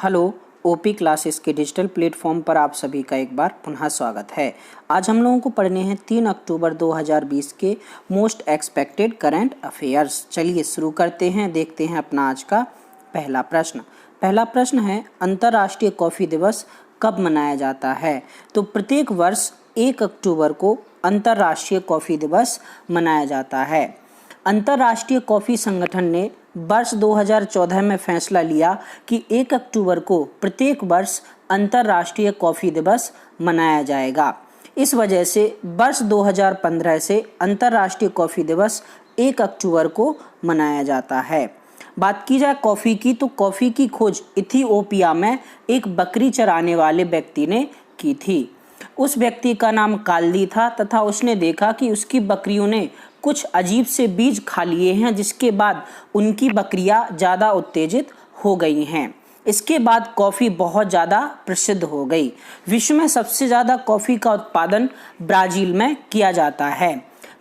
Hello, OP classes के digital platform पर आप सभी का एक बार पुनः स्वागत है। आज हम लोगों को पढ़ने हैं 3 अक्टूबर 2020 के मोस्ट एक्सपेक्टेड करंट अफेयर्स। चलिए शुरू करते हैं, देखते हैं अपना आज का पहला प्रश्न है, अंतर्राष्ट्रीय कॉफ़ी दिवस कब मनाया जाता है? तो प्रत्येक वर्ष 1 अक्टूबर को अंतर्राष्ट्रीय कॉफ़ी दिवस मनाया जाता है। अंतर्राष्ट्रीय कॉफ़ी संगठन ने वर्ष 2014 में फैसला लिया कि 1 अक्टूबर को प्रत्येक वर्ष अंतर्राष्ट्रीय कॉफ़ी दिवस मनाया जाएगा। इस वजह से वर्ष 2015 से अंतर्राष्ट्रीय कॉफ़ी दिवस 1 अक्टूबर को मनाया जाता है। बात की जाए कॉफ़ी की, तो कॉफ़ी की खोज इथियोपिया में एक बकरी चराने वाले व्यक्ति ने की थी। उस व्यक्ति का नाम काल्दी था तथा उसने देखा कि उसकी बकरियों ने कुछ अजीब से बीज खा लिए हैं, जिसके बाद उनकी बकरियां ज़्यादा उत्तेजित हो गई हैं। इसके बाद कॉफ़ी बहुत ज़्यादा प्रसिद्ध हो गई। विश्व में सबसे ज़्यादा कॉफ़ी का उत्पादन ब्राज़ील में किया जाता है।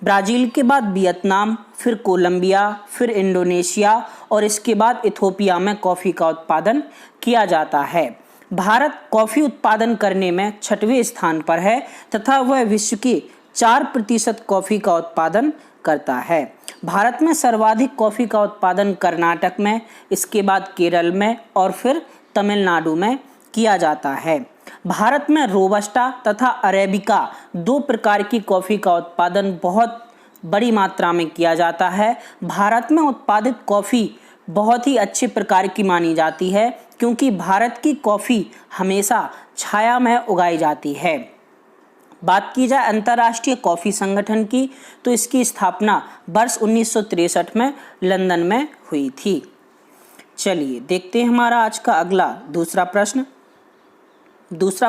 ब्राज़ील के बाद वियतनाम, फिर कोलंबिया, फिर इंडोनेशिया और इसके बाद इथियोपिया में कॉफ़ी का उत्पादन किया जाता है। भारत कॉफ़ी उत्पादन करने में 6वें स्थान पर है तथा वह विश्व की 4% कॉफ़ी का उत्पादन करता है। भारत में सर्वाधिक कॉफ़ी का उत्पादन कर्नाटक में, इसके बाद केरल में और फिर तमिलनाडु में किया जाता है। भारत में रोबस्टा तथा अरेबिका 2 प्रकार की कॉफ़ी का उत्पादन बहुत बड़ी मात्रा में किया जाता है। भारत में उत्पादित कॉफ़ी बहुत ही अच्छे प्रकार की मानी जाती है, क्योंकि भारत की कॉफ़ी हमेशा छाया में उगाई जाती है। बात की जाए अंतर्राष्ट्रीय कॉफ़ी संगठन की, तो इसकी स्थापना वर्ष 1963 में लंदन में हुई थी। चलिए देखते हैं हमारा आज का अगला दूसरा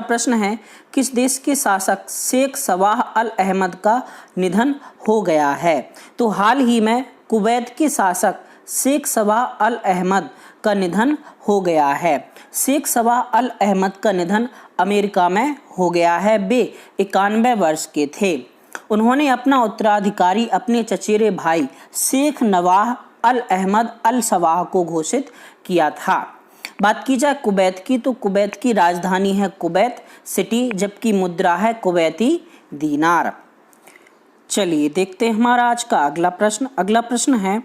प्रश्न है, किस देश के शासक शेख सबाह अल अहमद का निधन हो गया है? तो हाल ही में कुवैत के शासक शेख सबाह अल अहमद का निधन हो गया है। शेख सबाह अल अहमद का निधन अमेरिका में हो गया है। वे 91 वर्ष के थे। उन्होंने अपना उत्तराधिकारी अपने चचेरे भाई शेख नवाह अल अहमद अल सबाह को घोषित किया था। बात की जाए कुवैत की, तो कुवैत की राजधानी है कुवैत सिटी, जबकि मुद्रा है कुवैती दीनार। चलिए देखते हैं हमारा आज का अगला प्रश्न है,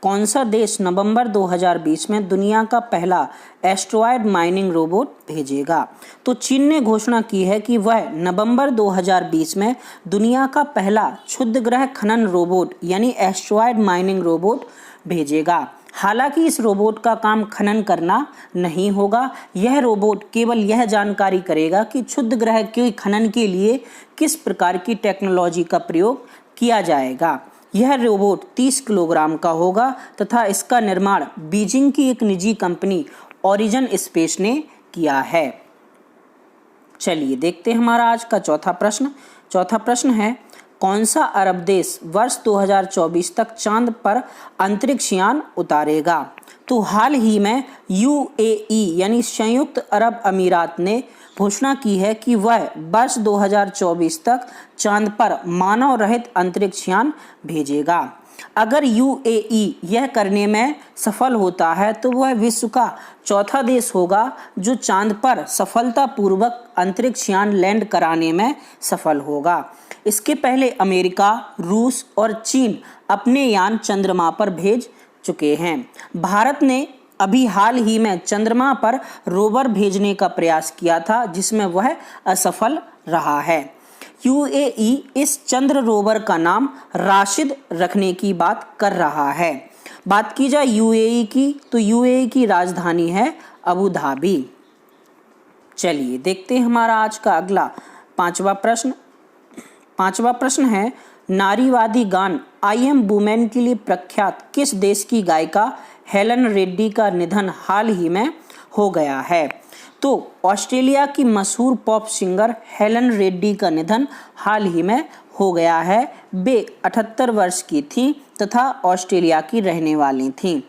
कौन सा देश नवंबर 2020 में दुनिया का पहला एस्ट्रॉयड माइनिंग रोबोट भेजेगा? तो चीन ने घोषणा की है कि वह नवंबर 2020 में दुनिया का पहला क्षुद्रग्रह खनन रोबोट यानी एस्ट्रॉयड माइनिंग रोबोट भेजेगा। हालांकि इस रोबोट का काम खनन करना नहीं होगा। यह रोबोट केवल यह जानकारी करेगा कि क्षुद्रग्रह के खनन के लिए किस प्रकार की टेक्नोलॉजी का प्रयोग किया जाएगा। यह रोबोट 30 किलोग्राम का होगा तथा इसका निर्माण बीजिंग की एक निजी कंपनी ओरिजिन स्पेस ने किया है। चलिए देखते हैं हमारा आज का चौथा प्रश्न है, कौन सा अरब देश वर्ष 2024 तक चांद पर अंतरिक्ष यान उतारेगा? तो हाल ही में यूएई यानी संयुक्त अरब अमीरात ने घोषणा की है कि वह वर्ष 2024 तक चांद पर मानव रहित अंतरिक्ष यान भेजेगा। अगर यूएई यह करने में सफल होता है तो वह विश्व का चौथा देश होगा जो चांद पर सफलतापूर्वक अंतरिक्ष यान लैंड कराने में सफल होगा। इसके पहले अमेरिका, रूस और चीन अपने यान चंद्रमा पर भेज चुके हैं। भारत ने अभी हाल ही में चंद्रमा पर रोवर भेजने का प्रयास किया था, जिसमें वह असफल रहा है। यूएई इस चंद्र रोवर का नाम राशिद रखने की बात कर रहा है। बात की जाए यूएई की, तो यूएई की राजधानी है अबू धाबी। चलिए देखते हैं हमारा आज का अगला पांचवा प्रश्न है, नारीवादी गान आई एम वुमेन के लिए प्रख्यात किस देश की गायिका हेलन रेड्डी का निधन हाल ही में हो गया है? तो ऑस्ट्रेलिया की मशहूर पॉप सिंगर हेलन रेड्डी का निधन हाल ही में हो गया है। वे 78 वर्ष की थी तथा ऑस्ट्रेलिया की रहने वाली थीं।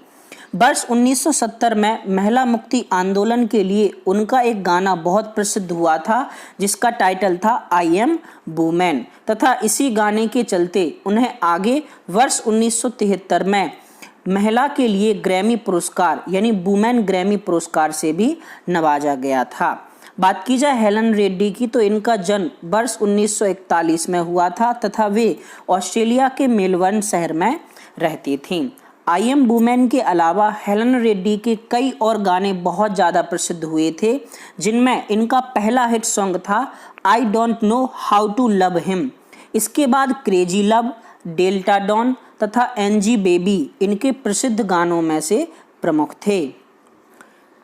वर्ष 1970 में महिला मुक्ति आंदोलन के लिए उनका एक गाना बहुत प्रसिद्ध हुआ था, जिसका टाइटल था आई एम वुमेन, तथा इसी गाने के चलते उन्हें आगे वर्ष 1973 में महिला के लिए ग्रैमी पुरस्कार यानी वुमेन ग्रैमी पुरस्कार से भी नवाजा गया था। बात की जाए हेलन रेड्डी की तो इनका जन्म वर्ष 1941 में हुआ था तथा वे ऑस्ट्रेलिया के मेलबर्न शहर में रहती थीं। आई एम वुमेन के अलावा हेलन रेड्डी के कई और गाने बहुत ज़्यादा प्रसिद्ध हुए थे, जिनमें इनका पहला हिट सॉन्ग था I don't know how to love him. इसके बाद क्रेजी लव, डेल्टा डॉन तथा एनजी बेबी इनके प्रसिद्ध गानों में से प्रमुख थे।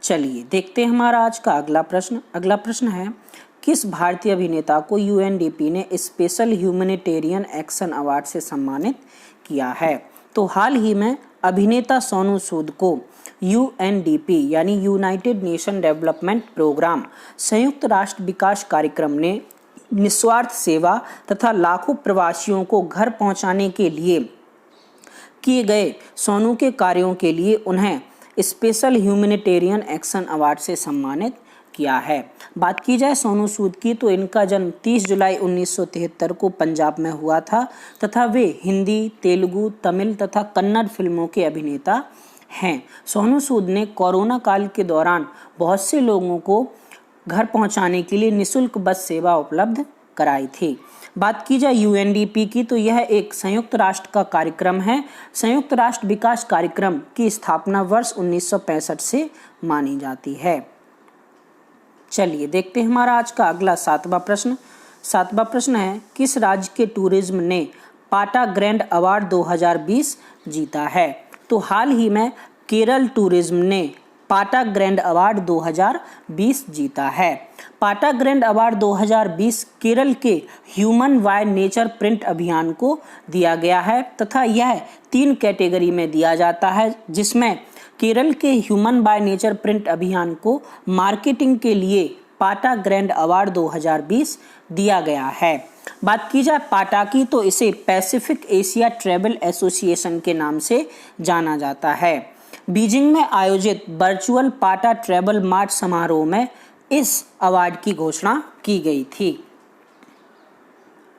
चलिए देखते हैं हमारा आज का अगला प्रश्न। अगला प्रश्न है, किस भारतीय अभिनेता को यूएनडीपी ने स्पेशल ह्यूमैनिटेरियन एक्शन अवार्ड से सम्मानित किया है? तो हाल ही में अभिनेता सोनू सूद को यूएनडीपी यानी यूनाइटेड नेशन डेवलपमेंट प्रोग्राम संयुक्त राष्ट्र विकास कार्यक्रम ने निस्वार्थ सेवा तथा लाखों प्रवासियों को घर पहुंचाने के लिए किए गए सोनू के कार्यों के लिए उन्हें स्पेशल ह्यूमैनिटेरियन एक्शन अवार्ड से सम्मानित किया है। बात की जाए सोनू सूद की तो इनका जन्म 30 जुलाई 1973 को पंजाब में हुआ था तथा वे हिंदी, तेलुगु, तमिल तथा कन्नड़ फिल्मों के अभिनेता हैं। सोनू सूद ने कोरोना काल के दौरान बहुत से लोगों को घर पहुंचाने के लिए निःशुल्क बस सेवा उपलब्ध कराई थी। बात की जाए यूएनडीपी की तो यह एक संयुक्त राष्ट्र का कार्यक्रम है। संयुक्त राष्ट्र विकास कार्यक्रम की स्थापना वर्ष 1965 से मानी जाती है। चलिए देखते हैं हमारा आज का अगला सातवां प्रश्न। सातवां प्रश्न है, किस राज्य के टूरिज्म ने पाटा ग्रैंड अवार्ड 2020 जीता है? तो हाल ही में केरल टूरिज्म ने पाटा ग्रैंड अवार्ड 2020 जीता है। पाटा ग्रैंड अवार्ड 2020 केरल के ह्यूमन बाय नेचर प्रिंट अभियान को दिया गया है तथा यह 3 कैटेगरी में दिया जाता है, जिसमें केरल के ह्यूमन बाय नेचर प्रिंट अभियान को मार्केटिंग के लिए पाटा ग्रैंड अवार्ड 2020 दिया गया है। बात की जाए पाटा की तो इसे पैसिफिक एशिया ट्रैवल एसोसिएशन के नाम से जाना जाता है। बीजिंग में आयोजित वर्चुअल पाटा ट्रैवल मार्च समारोह में इस अवार्ड की घोषणा की गई थी।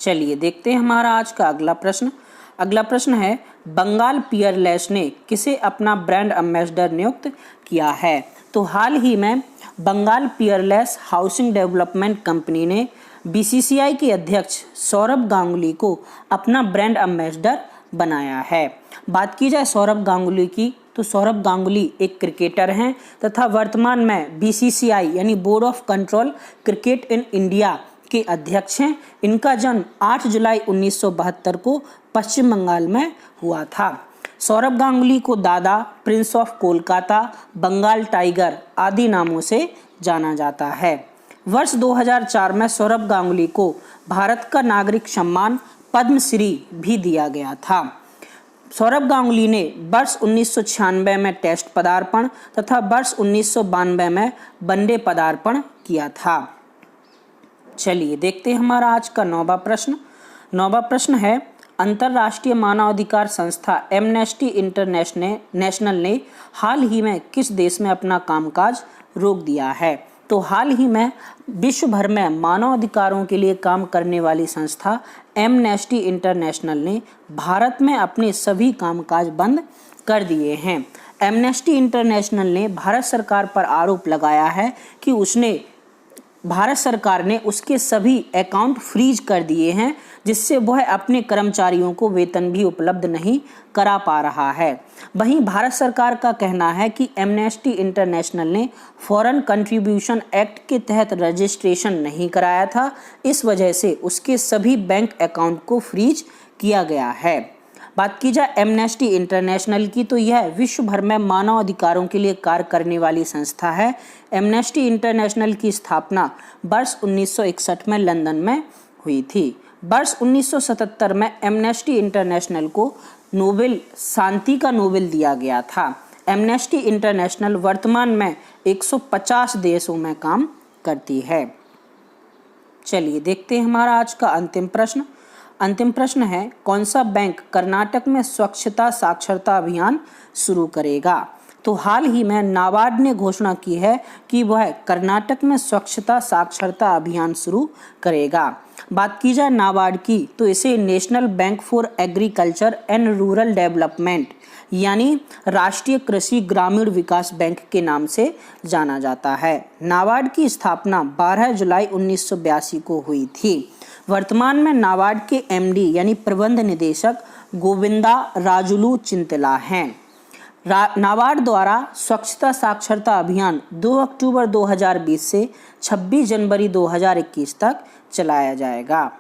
चलिए देखते हैं हमारा आज का अगला प्रश्न। अगला प्रश्न है, बंगाल पियरलेस ने किसे अपना ब्रांड एम्बेसडर नियुक्त किया है? तो हाल ही में Bengal peerless housing development company ने बीसीसीआई के अध्यक्ष सौरभ गांगुली को अपना ब्रांड एम्बेसडर बनाया है। बात की जाए सौरभ गांगुली की तो सौरभ गांगुली एक क्रिकेटर हैं तथा वर्तमान में बीसीसीआई यानी board of control cricket in India के अध्यक्ष हैं। इनका जन्म 8 जुलाई 1972 को पश्चिम बंगाल में हुआ था। सौरभ गांगुली को Dada, prince of Kolkata, Bengal tiger आदि नामों से जाना जाता है। वर्ष 2004 में सौरभ गांगुली को भारत का नागरिक सम्मान पद्मश्री भी दिया गया था। सौरभ गांगुली ने वर्ष 1996 में टेस्ट पदार्पण तथा वर्ष 1992 में वनडे पदार्पण किया था। चलिए देखते हैं हमारा आज का 9वां प्रश्न। 9वां प्रश्न है, अंतर्राष्ट्रीय मानवाधिकार संस्था एमनेस्टी इंटरनेशनल ने हाल ही में किस देश में अपना कामकाज रोक दिया है? तो हाल ही में विश्व भर में मानवाधिकारों के लिए काम करने वाली संस्था एमनेस्टी इंटरनेशनल ने भारत में अपने सभी कामकाज बंद कर दिए हैं। एमनेस्टी इंटरनेशनल ने भारत सरकार पर आरोप लगाया है कि भारत सरकार ने उसके सभी अकाउंट फ्रीज कर दिए हैं, जिससे वह अपने कर्मचारियों को वेतन भी उपलब्ध नहीं करा पा रहा है। वहीं भारत सरकार का कहना है कि एमनेस्टी इंटरनेशनल ने फॉरेन कंट्रीब्यूशन एक्ट के तहत रजिस्ट्रेशन नहीं कराया था, इस वजह से उसके सभी बैंक अकाउंट को फ्रीज किया गया है। बात की जाए एमनेस्टी इंटरनेशनल की तो यह विश्व भर में मानव अधिकारों के लिए कार्य करने वाली संस्था है। एमनेस्टी इंटरनेशनल की स्थापना वर्ष 1961 में लंदन में हुई थी। वर्ष 1977 में एमनेस्टी इंटरनेशनल को नोबेल शांति का नोबेल दिया गया था। एमनेस्टी इंटरनेशनल वर्तमान में 150 देशों में काम करती है। चलिए देखते हैं हमारा आज का अंतिम प्रश्न। अंतिम प्रश्न है, कौन सा बैंक कर्नाटक में स्वच्छता साक्षरता अभियान शुरू करेगा? तो हाल ही में नाबार्ड ने घोषणा की है कि वह कर्नाटक में स्वच्छता साक्षरता अभियान शुरू करेगा। बात की जाए नाबार्ड की तो इसे national bank for agriculture and rural development यानी राष्ट्रीय कृषि ग्रामीण विकास बैंक के नाम से जाना जाता है। नाबार्ड की स्थापना 12 जुलाई 1982 को हुई थी। वर्तमान में नाबार्ड के एमडी यानी प्रबंध निदेशक गोविंदा राजुलू चिंतला हैं। नाबार्ड द्वारा स्वच्छता साक्षरता अभियान 2 अक्टूबर 2020 से 26 जनवरी 2021 तक चलाया जाएगा।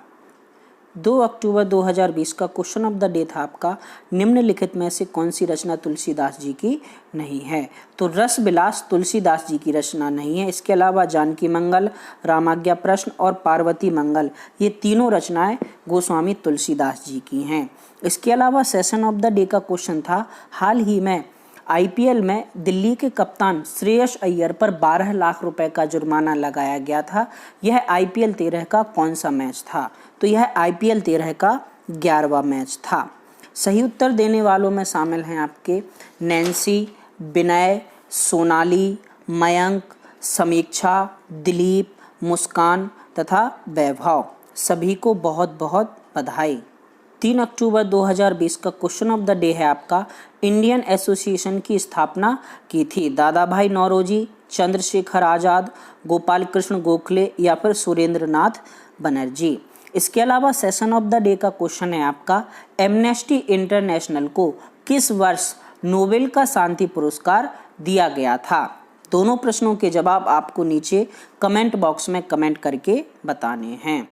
2 अक्टूबर 2020 का क्वेश्चन ऑफ द डे था आपका, निम्नलिखित में से कौन सी रचना तुलसीदास जी की नहीं है? तो रस विलास तुलसीदास जी की रचना नहीं है। इसके अलावा जानकी मंगल, रामाज्ञा प्रश्न और पार्वती मंगल, ये तीनों रचनाएं गोस्वामी तुलसीदास जी की हैं। इसके अलावा सेशन ऑफ द डे का क्वेश्चन था, हाल ही में आईपीएल में दिल्ली के कप्तान श्रेयस अय्यर पर 12 लाख रुपए का जुर्माना लगाया गया था। यह आईपीएल 13 का कौन सा मैच था? तो यह आईपीएल 13 का 11वां मैच था। सही उत्तर देने वालों में शामिल हैं आपके नैन्सी, विनय, सोनाली, मयंक, समीक्षा, दिलीप, मुस्कान तथा वैभव। सभी को बहुत बहुत बधाई। 3 अक्टूबर 2020 का क्वेश्चन ऑफ द डे है आपका, इंडियन एसोसिएशन की स्थापना की थी दादा भाई नौरोजी, चंद्रशेखर आज़ाद, गोपाल कृष्ण गोखले या फिर सुरेंद्र नाथ बनर्जी। इसके अलावा सेशन ऑफ द डे का क्वेश्चन है आपका, एमनेस्टी इंटरनेशनल को किस वर्ष नोबेल का शांति पुरस्कार दिया गया था? दोनों प्रश्नों के जवाब आपको नीचे कमेंट बॉक्स में कमेंट करके बताने हैं।